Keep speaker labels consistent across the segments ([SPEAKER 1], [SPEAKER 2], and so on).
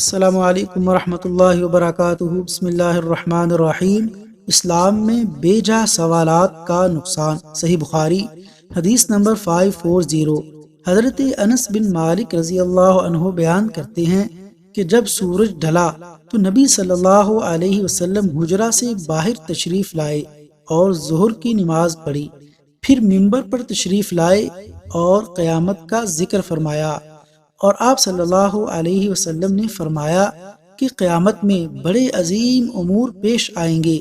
[SPEAKER 1] السلام علیکم ورحمۃ اللہ وبرکاتہ۔ بسم اللہ الرحمن الرحیم۔ اسلام میں بے جا سوالات کا نقصان۔ صحیح بخاری حدیث نمبر 540۔ حضرت انس بن مالک رضی اللہ عنہ بیان کرتے ہیں کہ جب سورج ڈھلا تو نبی صلی اللہ علیہ وسلم حجرہ سے باہر تشریف لائے اور ظہر کی نماز پڑھی، پھر ممبر پر تشریف لائے اور قیامت کا ذکر فرمایا، اور آپ صلی اللہ علیہ وسلم نے فرمایا کہ قیامت میں بڑے عظیم امور پیش آئیں گے۔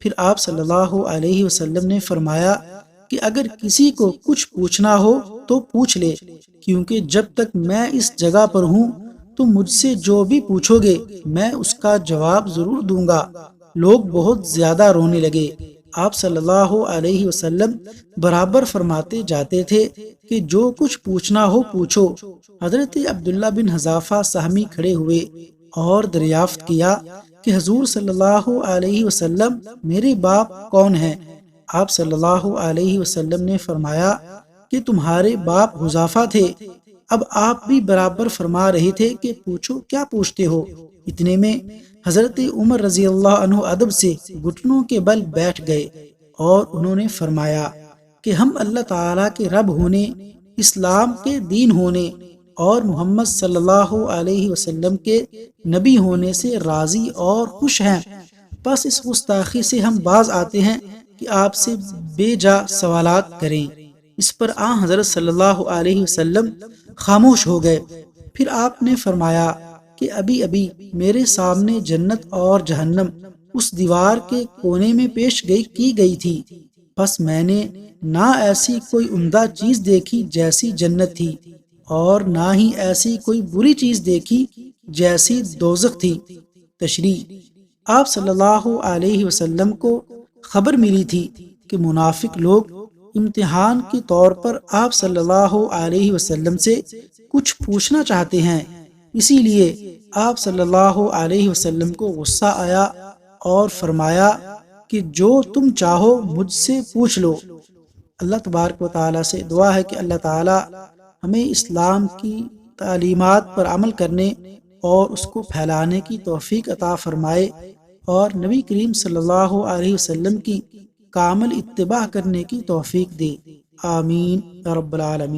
[SPEAKER 1] پھر آپ صلی اللہ علیہ وسلم نے فرمایا کہ اگر کسی کو کچھ پوچھنا ہو تو پوچھ لے، کیونکہ جب تک میں اس جگہ پر ہوں تو مجھ سے جو بھی پوچھو گے میں اس کا جواب ضرور دوں گا۔ لوگ بہت زیادہ رونے لگے۔ آپ صلی اللہ علیہ وسلم برابر فرماتے جاتے تھے کہ جو کچھ پوچھنا ہو پوچھو۔ حضرت عبداللہ بن حذافہ سہمی کھڑے ہوئے اور دریافت کیا کہ حضور صلی اللہ علیہ وسلم میرے باپ کون ہیں؟ آپ صلی اللہ علیہ وسلم نے فرمایا کہ تمہارے باپ حذافہ تھے۔ اب آپ بھی برابر فرما رہے تھے کہ پوچھو، کیا پوچھتے ہو؟ اتنے میں حضرت عمر رضی اللہ عنہ ادب سے گھٹنوں کے بل بیٹھ گئے اور انہوں نے فرمایا کہ ہم اللہ تعالیٰ کے رب ہونے، اسلام کے دین ہونے اور محمد صلی اللہ علیہ وسلم کے نبی ہونے سے راضی اور خوش ہیں۔ بس اس گستاخی سے ہم باز آتے ہیں کہ آپ سے بے جا سوالات کریں۔ اس پر آن حضرت صلی اللہ علیہ وسلم خاموش ہو گئے۔ پھر آپ نے فرمایا کہ ابھی ابھی میرے سامنے جنت اور جہنم اس دیوار کے کونے میں پیش کی گئی تھی، بس میں نے نہ ایسی کوئی عمدہ چیز دیکھی جیسی جنت تھی، اور نہ ہی ایسی کوئی بری چیز دیکھی جیسی دوزخ تھی۔ تشریح: آپ صلی اللہ علیہ وسلم کو خبر ملی تھی کہ منافق لوگ امتحان کے طور پر آپ صلی اللہ علیہ وسلم سے کچھ پوچھنا چاہتے ہیں، اسی لیے آپ صلی اللہ علیہ وسلم کو غصہ آیا اور فرمایا کہ جو تم چاہو مجھ سے پوچھ لو۔ اللہ تبارک و تعالیٰ سے دعا ہے کہ اللہ تعالیٰ ہمیں اسلام کی تعلیمات پر عمل کرنے اور اس کو پھیلانے کی توفیق عطا فرمائے، اور نبی کریم صلی اللہ علیہ وسلم کی کامل اتباع کرنے کی توفیق دے۔ آمین یا رب العالمین۔